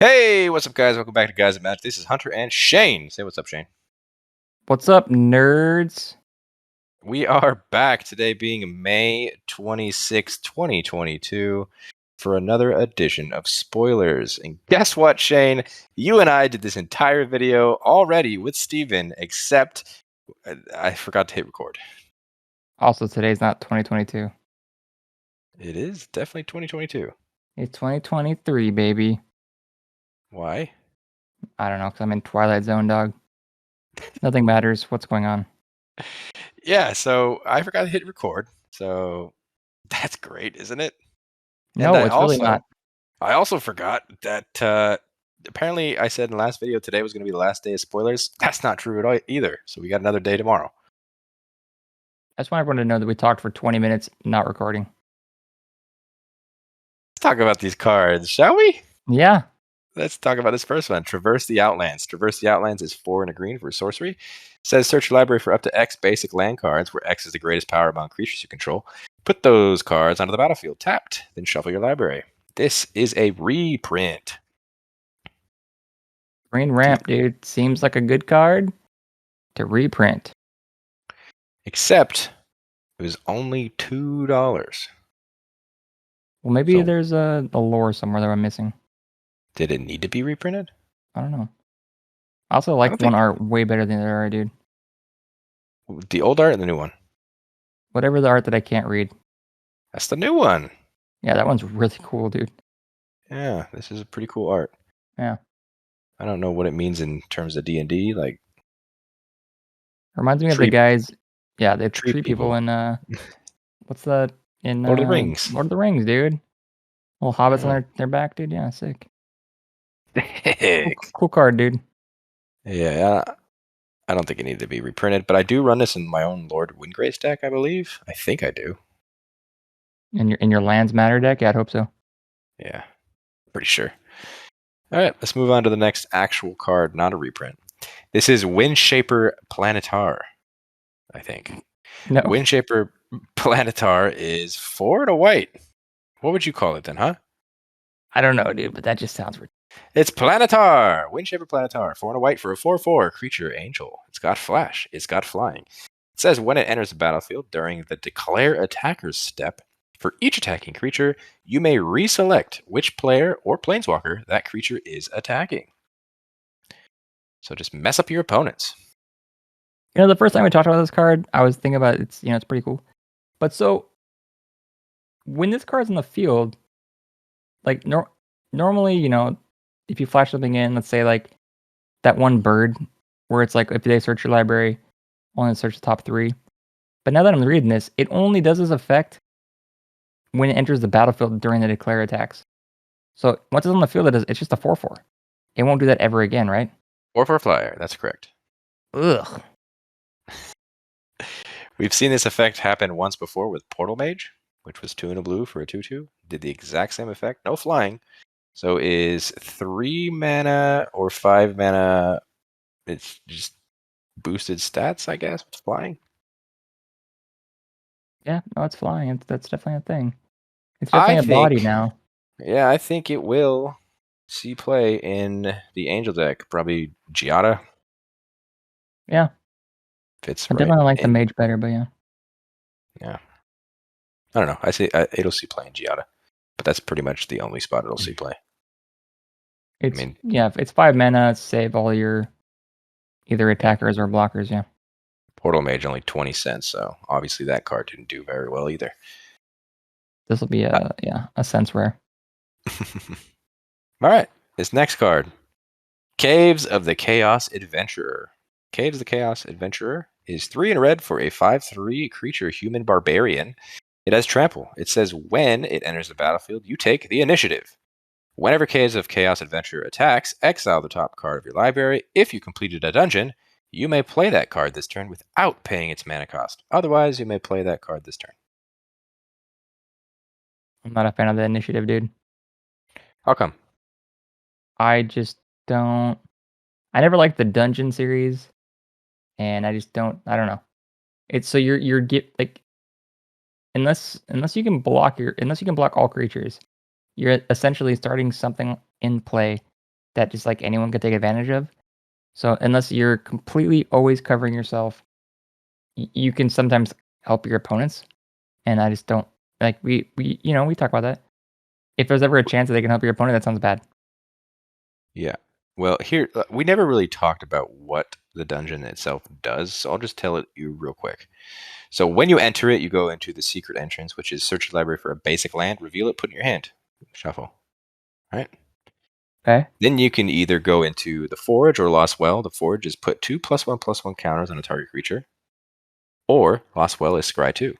Hey, what's up, guys? Welcome back to Guys That Match. This is Hunter and Shane. Say what's up, Shane. What's up, nerds? We are back today, being May 26, 2022, for another edition of Spoilers. And guess what, Shane? You and I did this entire video already with Steven, except I forgot to hit record. Also, today's not 2022. It is definitely 2022. It's 2023, baby. Why? I don't know, because I'm in Twilight Zone, dog. Nothing matters. What's going on? Yeah, so I forgot to hit record. So that's great, isn't it? And No, it's really not. I also forgot that apparently I said in the last video today was going to be the last day of spoilers. That's not true at all either. So we got another day tomorrow. I just want everyone to know that we talked for 20 minutes, not recording. Let's talk about these cards, shall we? Yeah. Let's talk about this first one. Traverse the Outlands. Traverse the Outlands is 4 and a green for sorcery. It says search your library for up to X basic land cards, where X is the greatest power among creatures you control. Put those cards onto the battlefield tapped, then shuffle your library. This is a reprint. Green Ramp, dude. Seems like a good card to reprint. Except it was only $2. Well, maybe there's a lore somewhere that I'm missing. Did it need to be reprinted? I don't know. I also like one art way better than the other art, dude. The old art and the new one? Whatever the art that I can't read. That's the new one. Yeah, that one's really cool, dude. Yeah, this is a pretty cool art. Yeah. I don't know what it means in terms of D&D. Like, reminds me of the guys. Yeah, the tree people in what's that in Lord of the Rings? Lord of the Rings, dude. Little hobbits on their back, dude. Yeah, sick. Cool card, dude. Yeah, I don't think it needed to be reprinted, but I do run this in my own Lord Windgrace deck, I believe. I think I do. In your Lands Matter deck? Yeah, I'd hope so. Yeah, pretty sure. All right, let's move on to the next actual card, not a reprint. This is Windshaper Planetar, I think. No. Windshaper Planetar is 4 and a white. What would you call it then, huh? I don't know, dude, but that just sounds ridiculous. It's Planetar! Windshaper Planetar. 4 and a white for a 4/4 creature angel. It's got flash. It's got flying. It says when it enters the battlefield during the declare attacker's step, for each attacking creature, you may reselect which player or planeswalker that creature is attacking. So just mess up your opponents. You know, the first time we talked about this card, I was thinking about it's pretty cool. But so when this card's in the field, like normally, if you flash something in, let's say like that one bird, where it's like if they search your library, only search the top 3. But now that I'm reading this, it only does this effect when it enters the battlefield during the declare attacks. So once it's on the field, it's just a 4/4. It won't do that ever again, right? 4/4 flyer, that's correct. Ugh. We've seen this effect happen once before with Portal Mage, which was 2 and a blue for a 2/2. Did the exact same effect, no flying. So is 3 mana or 5 mana, it's just boosted stats, I guess, with flying? Yeah, no, it's flying. That's definitely a thing. It's definitely a body now. Yeah, I think it will see play in the Angel deck. Probably Giada. Yeah. Fits I definitely like the Mage better, but yeah. Yeah. I don't know. I say it'll see play in Giada, but that's pretty much the only spot it'll see play. It's 5 mana, save all your either attackers or blockers, yeah. Portal Mage only 20 cents, so obviously that card didn't do very well either. This will be a sense rare. All right, this next card, Caves of the Chaos Adventurer. Caves of the Chaos Adventurer is 3 in red for a 5/3 creature human barbarian. It has trample. It says when it enters the battlefield, you take the initiative. Whenever Caves of Chaos Adventurer attacks, exile the top card of your library. If you completed a dungeon, you may play that card this turn without paying its mana cost. Otherwise, you may play that card this turn. I'm not a fan of the initiative, dude. How come? I just don't. I never liked the dungeon series, and I just don't. I don't know. It's so you're get like unless you can block all creatures, you're essentially starting something in play that just like anyone could take advantage of. So unless you're completely always covering yourself, you can sometimes help your opponents. And I just don't like we talk about that. If there's ever a chance that they can help your opponent, that sounds bad. Yeah. Well, here we never really talked about what the dungeon itself does, so I'll just tell it you real quick. So when you enter it, you go into the secret entrance, which is search your library for a basic land, reveal it, put it in your hand, shuffle. All right. Okay. Then you can either go into the Forge or Lost Well. The Forge is put 2 +1/+1 counters on a target creature, or Lost Well is scry 2.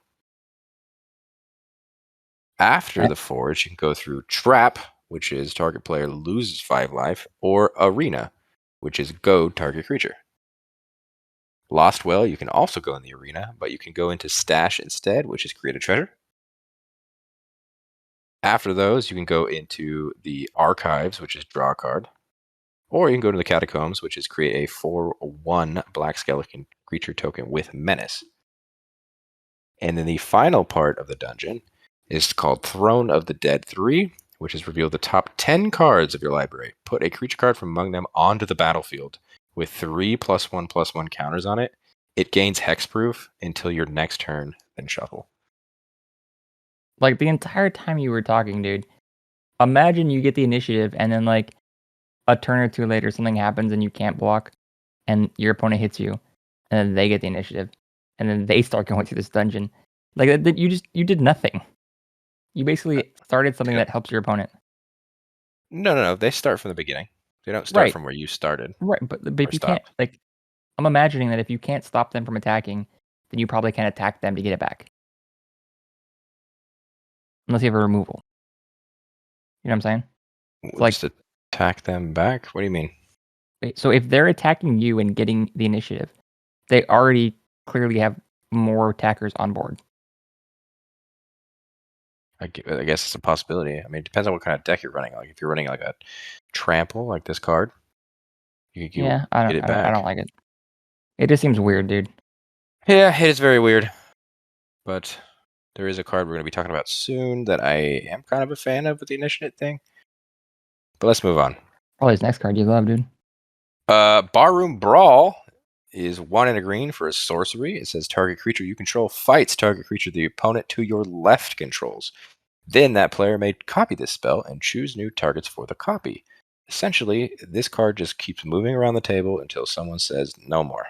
After the Forge, you can go through Trap, which is target player loses 5 life, or Arena, which is go target creature. Lost Well, you can also go in the Arena, but you can go into Stash instead, which is create a treasure. After those, you can go into the Archives, which is draw a card. Or you can go to the Catacombs, which is create a 4/1 Black Skeleton creature token with Menace. And then the final part of the dungeon is called Throne of the Dead 3, which is reveal the top 10 cards of your library. Put a creature card from among them onto the battlefield with 3 +1/+1 counters on it. It gains hexproof until your next turn, then shuffle. Like the entire time you were talking, dude, imagine you get the initiative and then like a turn or two later something happens and you can't block and your opponent hits you and then they get the initiative and then they start going through this dungeon. Like you did nothing. You basically started something that helps your opponent. No. They start from the beginning. They don't start Right. from where you started. Right, but Or if you can't stopped. like I'm imagining that if you can't stop them from attacking, then you probably can't attack them to get it back. Unless you have a removal. You know what I'm saying? It's like Just attack them back? What do you mean? so if they're attacking you and getting the initiative, they already clearly have more attackers on board. I guess it's a possibility. I mean, it depends on what kind of deck you're running. Like if you're running like a trample, like this card, you Yeah, get it back. I don't like it. It just seems weird, dude. Yeah, it is very weird. But there is a card we're going to be talking about soon that I am kind of a fan of with the initiative thing. But let's move on. Probably this next card you love, dude. Barroom Brawl is 1 and a green for a sorcery. It says target creature you control fights target creature the opponent to your left controls. Then that player may copy this spell and choose new targets for the copy. Essentially, this card just keeps moving around the table until someone says no more.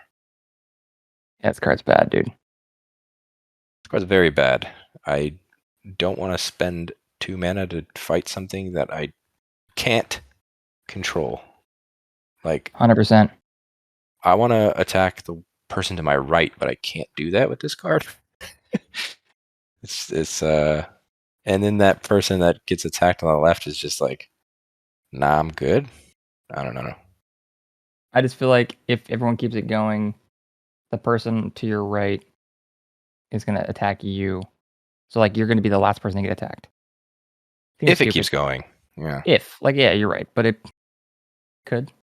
Yeah, this card's bad, dude. This card's very bad. I don't want to spend 2 mana to fight something that I can't control. Like 100%. I want to attack the person to my right, but I can't do that with this card. And then that person that gets attacked on the left is just like, nah, I'm good. I don't know. I just feel like if everyone keeps it going, the person to your right is gonna attack you. So like you're gonna be the last person to get attacked. Seems If it stupid. keeps going. Yeah. Yeah, you're right, but it could.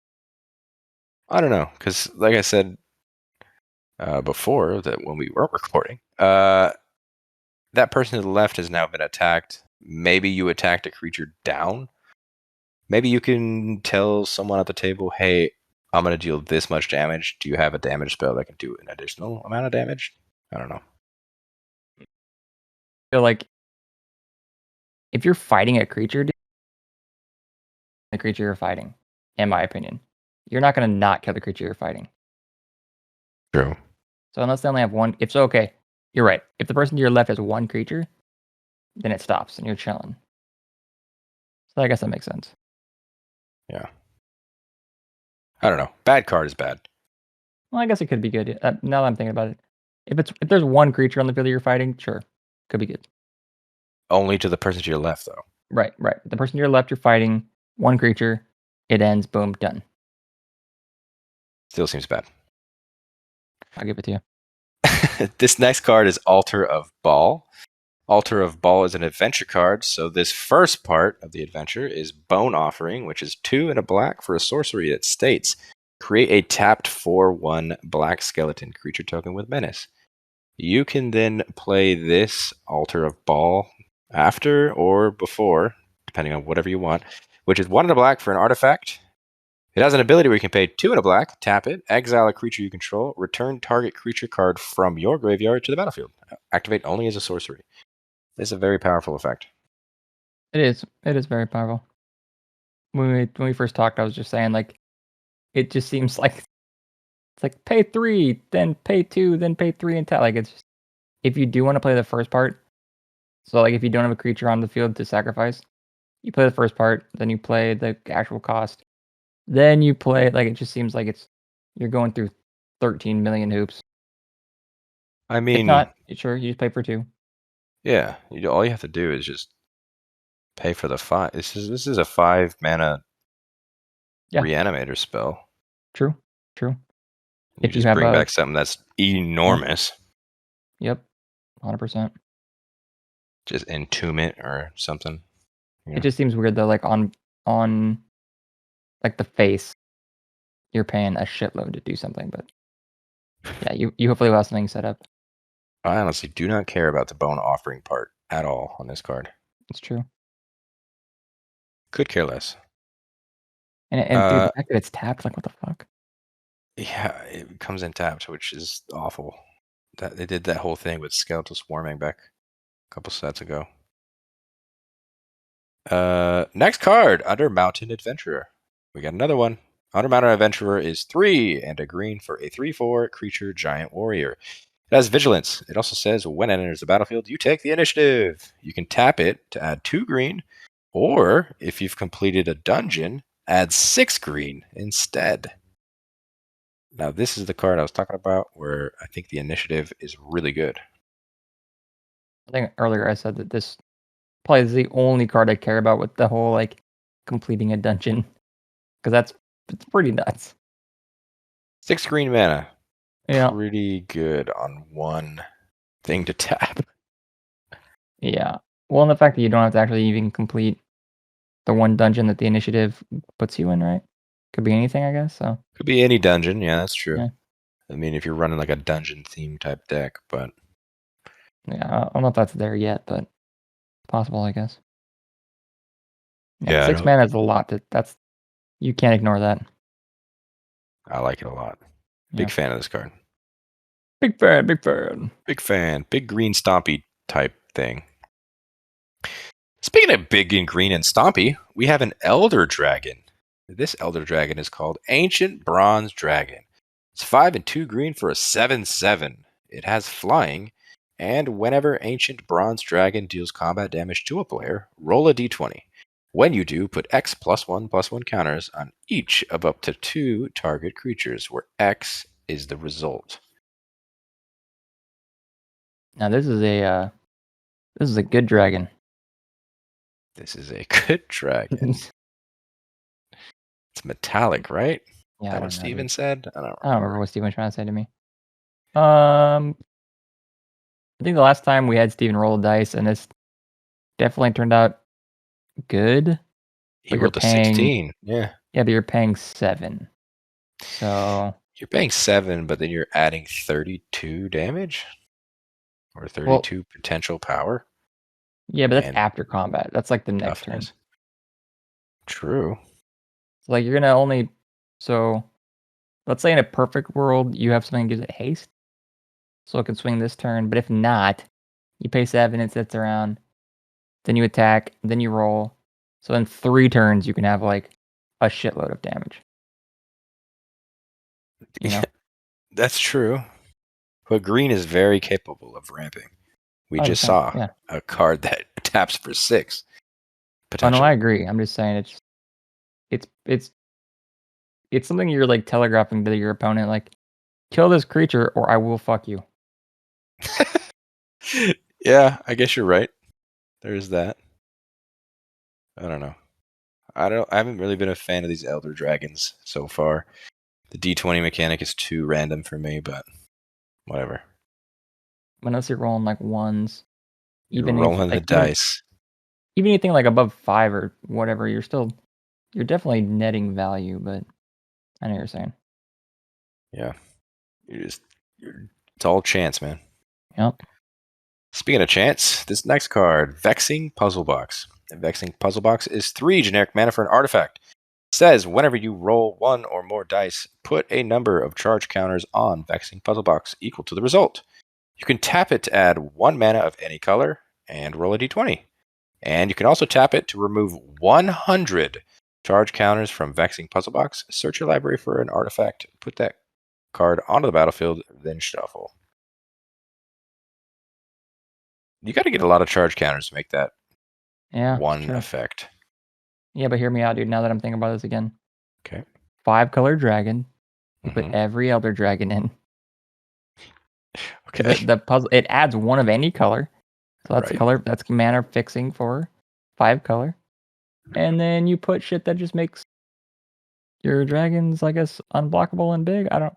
I don't know, because like I said before, that when we weren't recording, that person to the left has now been attacked. Maybe you attacked a creature down. Maybe you can tell someone at the table, hey, I'm going to deal this much damage. Do you have a damage spell that can do an additional amount of damage? I don't know. I feel like if you're fighting a creature, dude, the creature you're fighting, in my opinion, you're not gonna not kill the creature you're fighting. True. So unless they only have one, if so, okay, you're right. If the person to your left has one creature, then it stops and you're chilling. So I guess that makes sense. Yeah. I don't know. Bad card is bad. Well, I guess it could be good. Now that I'm thinking about it, if there's one creature on the field you're fighting, sure, could be good. Only to the person to your left, though. Right. The person to your left you're fighting, one creature, it ends, boom, done. Still seems bad. I'll give it to you. This next card is Altar of Bhaal. Altar of Bhaal is an adventure card, so this first part of the adventure is Bone Offering, which is 2 and a black for a sorcery that states, create a tapped 4/1 black skeleton creature token with Menace. You can then play this Altar of Bhaal after or before, depending on whatever you want, which is 1 and a black for an artifact. It has an ability where you can pay 2 and a black, tap it, exile a creature you control, return target creature card from your graveyard to the battlefield. Activate only as a sorcery. This is a very powerful effect. It is. It is very powerful. When we first talked, I was just saying like, it just seems like it's like pay 3, then pay 2, then pay 3 and tap. Like it's just, if you do want to play the first part, so like if you don't have a creature on the field to sacrifice, you play the first part, then you play the actual cost, then you play like it just seems like you're going through 13 million hoops. I If mean, not, sure, you just pay for 2. yeah, all you have to do is just pay for the 5. This is a 5 mana Yeah. Reanimator spell. True. You If you just have bring a back something that's enormous. Yep, 100%. Just entomb it or something. It just seems weird though, like on like the face, you're paying a shitload to do something, but yeah, you hopefully will have something set up. I honestly do not care about the bone offering part at all on this card. It's true. Could care less. And dude, the fact that it's tapped, like what the fuck? Yeah, it comes in tapped, which is awful. That they did that whole thing with Skeletal Swarming back a couple sets ago. Next card, Undermountain Adventurer. We got another one. Undermountain Adventurer is 3 and a green for a 3/4 creature giant warrior. It has vigilance. It also says when it enters the battlefield, you take the initiative. You can tap it to add 2 green, or if you've completed a dungeon, add 6 green instead. Now, this is the card I was talking about where I think the initiative is really good. I think earlier I said that this probably is the only card I care about with the whole like completing a dungeon, because it's pretty nuts. 6 green mana. Yeah, Pretty good on one thing to tap. yeah. Well, and the fact that you don't have to actually even complete the one dungeon that the initiative puts you in, right? Could be anything, I guess. So Could be any dungeon. Yeah, that's true. yeah, I mean, if you're running like a dungeon theme type deck, but yeah. I don't know if that's there yet, but possible, I guess. Yeah, yeah, 6 mana is a lot. That's you can't ignore that. I like it a lot. Yeah. Big fan of this card. Big fan, big fan. Big fan. Big green stompy type thing. Speaking of big and green and stompy, we have an Elder Dragon. This Elder Dragon is called Ancient Bronze Dragon. It's 5 and 2 green for a 7/7. It has flying, and whenever Ancient Bronze Dragon deals combat damage to a player, roll a d20. When you do, put X +1/+1 counters on each of up to 2 target creatures, where X is the result. Now this is a good dragon. This is a good dragon. It's metallic, right? Yeah, Is I that don't what know, Steven dude. said? I don't I don't remember. remember what Steven was trying to say to me. I think the last time we had Steven roll a dice, and this definitely turned out good. He But you're rolled a paying 16. Yeah. Yeah, but you're paying 7. So You're paying 7, but then you're adding 32 damage or well, 32 potential power yeah, but that's and after combat. That's like the next turn. toughness. True. So like you're gonna only so let's say in a perfect world you have something that gives it haste, so it can swing this turn. But if not, you pay 7, it sits around, then you attack, then you roll. So in 3 turns you can have like a shitload of damage. You know? That's true. But green is very capable of ramping. We just 100%. saw Yeah. a card that taps for 6 Oh no, potential. I agree. I'm just saying it's it's it's something you're like telegraphing to your opponent, like, kill this creature or I will fuck you. Yeah, I guess you're right. There's that. I don't know. I haven't really been a fan of these Elder Dragons so far. The D20 mechanic is too random for me, but whatever. Unless you're rolling like ones, You're even if rolling the like dice. even anything like above 5 or whatever, you're definitely netting value, but I know what you're saying. Yeah. It's all chance, man. Yep. Speaking of chance, this next card, Vexing Puzzlebox. The Vexing Puzzlebox is 3 generic mana for an artifact. Says whenever you roll one or more dice, put a number of charge counters on Vexing Puzzlebox equal to the result. You can tap it to add 1 mana of any color and roll a d20. And you can also tap it to remove 100 charge counters from Vexing Puzzlebox. Search your library for an artifact, put that card onto the battlefield, then shuffle. You got to get a lot of charge counters to make that one true. effect. Yeah, but hear me out, dude. Now that I'm thinking about this again. Okay. 5-color dragon. You put Mhm. every elder dragon in. Okay. The puzzle, it adds one of any color. So that's Right. color. That's mana fixing for 5-color. And then you put shit that just makes your dragons, I guess, unblockable and big. I don't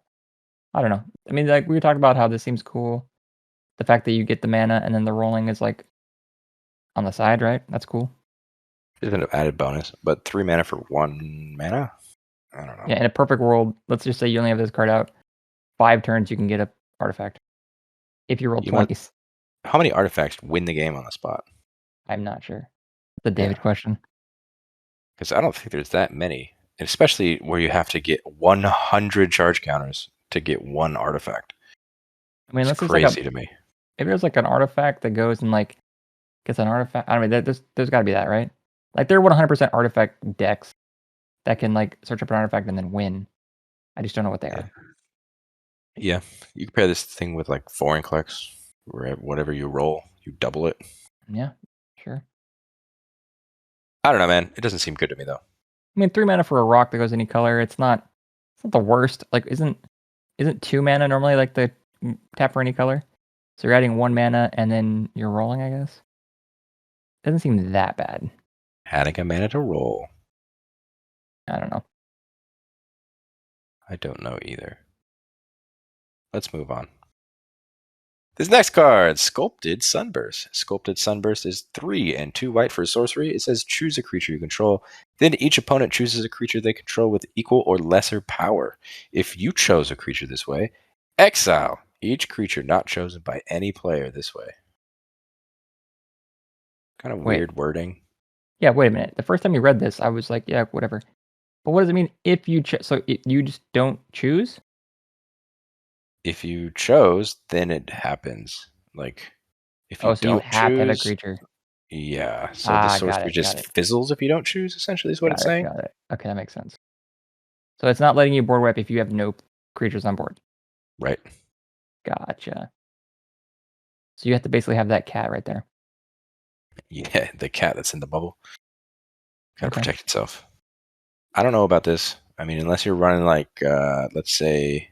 know. I mean, like we talked about how this seems cool. The fact that you get the mana and then the rolling is like on the side, right? That's cool. It's an added bonus, but 3 mana for 1 mana? I don't know. Yeah, in a perfect world, let's just say you only have this card out 5 turns, you can get a artifact. If you roll You must, 20s. how many artifacts win the game on the spot? I'm not sure. The Yeah. David question. Because I don't think there's that many, and especially where you have to get 100 charge counters to get one artifact. I mean, It's unless there's like crazy to me. if there's like an artifact that goes and like gets an artifact. I mean, there's got to be that, right? Like there are 100% artifact decks that can like search up an artifact and then win. I just don't know what they Yeah. are. Yeah, you compare this thing with like foreign collects, where whatever you roll, you double it. Yeah, sure. I don't know, man. It doesn't seem good to me though. I mean, 3 mana for a rock that goes any color. It's not the worst. Like, isn't 2 mana normally like the tap for any color? So you're adding 1 mana and then you're rolling, I guess. Doesn't seem that bad. Adding a mana to roll. I don't know. I don't know either. Let's move on. This next card, Sculpted Sunburst. Sculpted Sunburst is 3 and 2 white for a sorcery. It says choose a creature you control. Then each opponent chooses a creature they control with equal or lesser power. If you chose a creature this way, exile each creature not chosen by any player this way. Kind of Wait. weird wording. Yeah, wait a minute. The first time you read this, I was like, yeah, whatever. But what does it mean if you you just don't choose? If you chose, then it happens. Like, if you Oh, so you don't have to have a choose, creature. yeah. So the Got sorcery it, got just it, fizzles if you don't choose, essentially, is what it's saying. got it. Okay, that makes sense. So it's not letting you board wipe if you have no creatures on board. Right. Gotcha. So you have to basically have that cat right there. Yeah, the cat that's in the bubble. Gotta Okay. protect itself. I don't know about this. I mean, unless you're running like, let's say,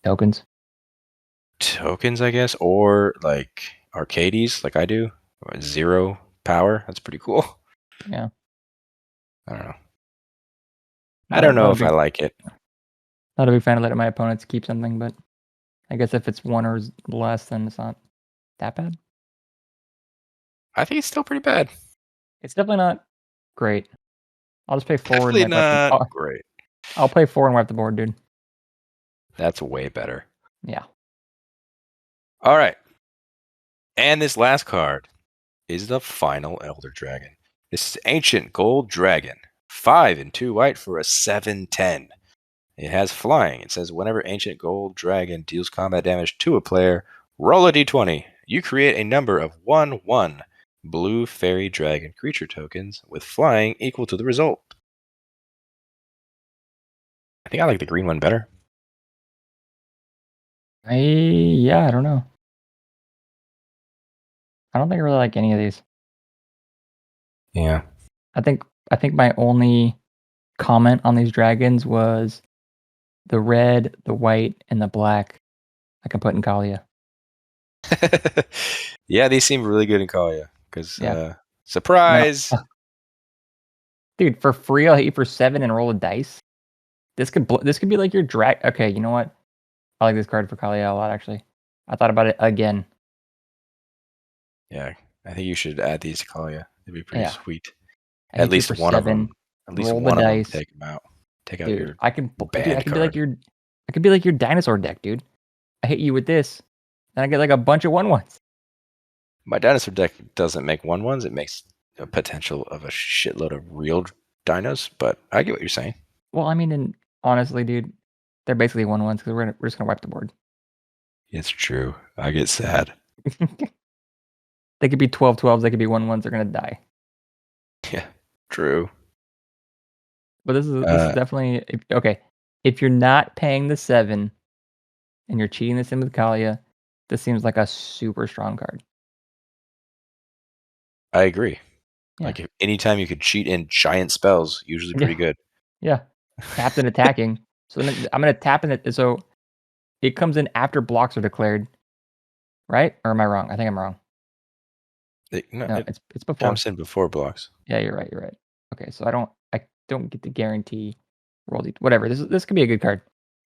Tokens. tokens, I guess, or like arcades, like I do. 0 power. That's pretty cool. Yeah. I don't know. I don't know if I like it. Not a big fan of letting my opponents keep something, but I guess if it's 1 or less, then it's not that bad. I think it's still pretty bad. It's definitely not great. I'll just play 4 and Definitely like wipe the. not great. I'll play 4 and wipe the board, dude. That's way better. Yeah. All right. And this last card is the final Elder Dragon. This is Ancient Gold Dragon. 5 and 2 white for a 7/10. It has flying. It says whenever Ancient Gold Dragon deals combat damage to a player, roll a d20. You create a number of 1/1 blue fairy dragon creature tokens with flying equal to the result. I think I like the green one better. I don't know. I don't think I really like any of these. Yeah. I think my only comment on these dragons was the red, the white, and the black. I can put in Kalia. Yeah, these seem really good in Kalia. Because, Yeah. surprise! Dude, for free, I'll hit you for 7 and roll a dice. This could be like your drag. Okay, you know what? I like this card for Kalia a lot. Actually, I thought about it again. Yeah, I think you should add these to Kalia. It'd be pretty Yeah, sweet. I At hit you least for one of them. 7. At least Roll the one of them. dice, Take them out. Take out dude. your I can banned card. I could be like your dinosaur deck, dude. I hit you with this, and I get like a bunch of 1/1s. My dinosaur deck doesn't make 1/1s. It makes a potential of a shitload of real dinos, but I get what you're saying. Well, I mean, and honestly, dude, they're basically 1/1s because we're just gonna wipe the board. It's true. I get sad. They could be 12/12s. They could be 1/1s. They're gonna die. Yeah, true. But this is definitely okay. If you're not paying the 7 and you're cheating this in with Kalia, this seems like a super strong card. I agree. Yeah. Like anytime you could cheat in giant spells, usually pretty good. Yeah. Tapped and attacking. So then I'm gonna tap in it. So it comes in after blocks are declared, right? Or am I wrong? I think I'm wrong. No, No, it it's before. jumps in before blocks. Yeah, you're right. You're right. Okay, so I don't get to guarantee roll whatever. This could be a good card.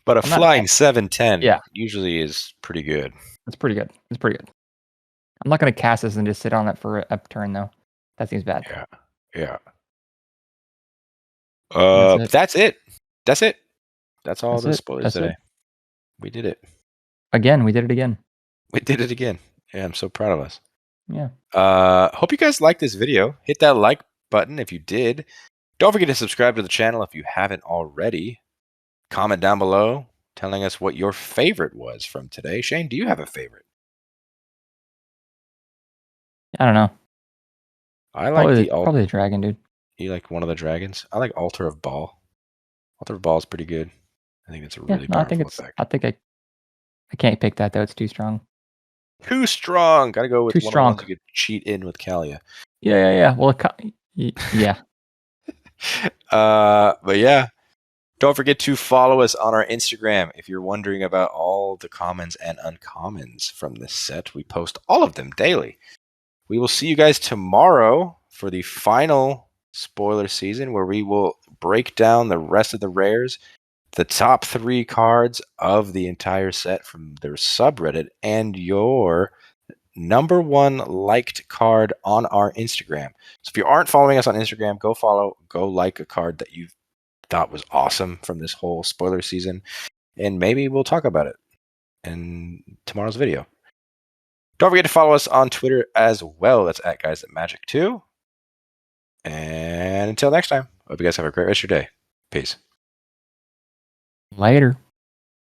But a I'm not flying 7/10 Yeah. usually is pretty good. It's pretty good. It's pretty good. I'm not gonna cast this and just sit on it for a turn though. That seems bad. Yeah. Yeah. That's it. That's it. That's it. That's all That's the it. spoilers That's today. it. We did it. Again, we did it again. We did it again. Yeah, I'm so proud of us. Yeah. Hope you guys liked this video. Hit that like button if you did. Don't forget to subscribe to the channel if you haven't already. Comment down below telling us what your favorite was from today. Shane, do you have a favorite? I don't know. I like Probably the dragon, dude. You like one of the dragons? I like Altar of Bhaal. Altar of Bhaal is pretty good. I think it's a really powerful effect. I think I can't pick that though. It's too strong. Too strong. Gotta go with Too one strong. of the ones you could cheat in with Kalia. Yeah. Well, yeah. But yeah. Don't forget to follow us on our Instagram. If you're wondering about all the commons and uncommons from this set, we post all of them daily. We will see you guys tomorrow for the final spoiler season where we will break down the rest of the rares, the top 3 cards of the entire set from their subreddit, and your number 1 liked card on our Instagram. So if you aren't following us on Instagram, go like a card that you thought was awesome from this whole spoiler season, and maybe we'll talk about it in tomorrow's video. Don't forget to follow us on Twitter as well. That's at Guys That Magic 2. And until next time, hope you guys have a great rest of your day. Peace. Later.